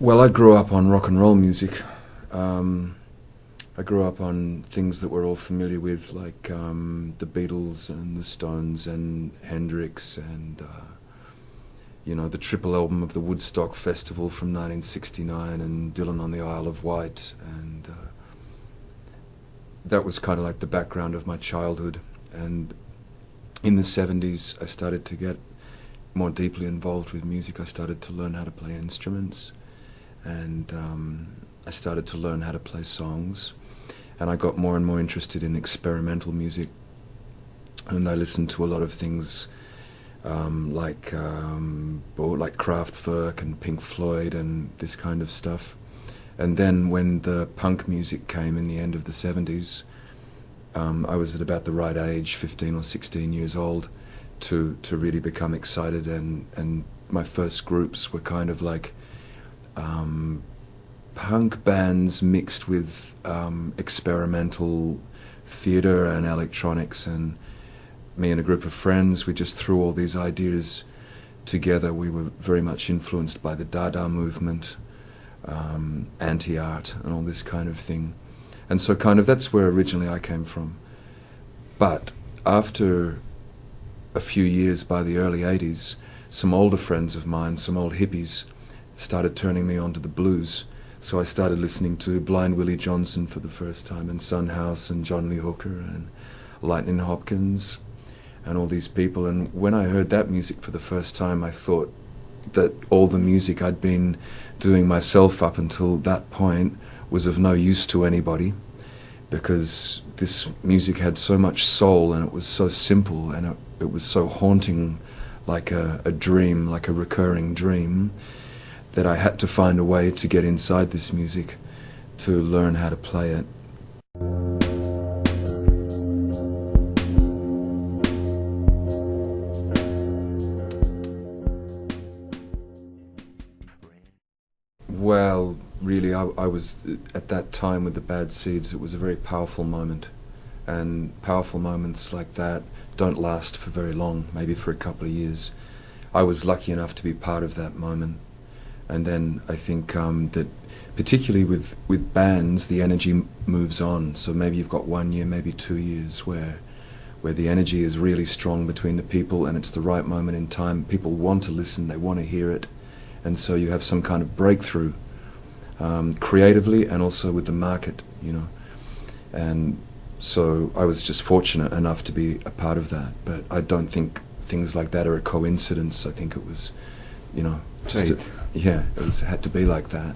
Well, I grew up on rock and roll music. I grew up on things that we're all familiar with, like the Beatles and the Stones and Hendrix and, the triple album of the Woodstock Festival from 1969 and Dylan on the Isle of Wight. And that was kind of like the background of my childhood. And in the 70s, I started to get more deeply involved with music. I started to learn how to play instruments. And I started to learn how to play songs, and I got more and more interested in experimental music, and I listened to a lot of things like Kraftwerk and Pink Floyd and this kind of stuff. And then when the punk music came in the end of the 70s, I was at about the right age, 15 or 16 years old, to really become excited, and my first groups were kind of like punk bands mixed with experimental theatre and electronics, and me and a group of friends, we just threw all these ideas together. We were very much influenced by the Dada movement, anti-art and all this kind of thing, and so kind of that's where originally I came from. But after a few years, by the early 80s, some older friends of mine, some old hippies, started turning me on to the blues. So I started listening to Blind Willie Johnson for the first time, and Son House and John Lee Hooker and Lightning Hopkins and all these people. And when I heard that music for the first time, I thought that all the music I'd been doing myself up until that point was of no use to anybody, because this music had so much soul and it was so simple and it was so haunting, like a dream, like a recurring dream, that I had to find a way to get inside this music, to learn how to play it. Well, really, I was, at that time with the Bad Seeds, it was a very powerful moment. And powerful moments like that don't last for very long, maybe for a couple of years. I was lucky enough to be part of that moment. And then I think that particularly with bands, the energy moves on. So maybe you've got 1 year, maybe 2 years where the energy is really strong between the people, and it's the right moment in time. People want to listen, they want to hear it. And so you have some kind of breakthrough, creatively and also with the market, And so I was just fortunate enough to be a part of that. But I don't think things like that are a coincidence. I think it was, it had to be like that.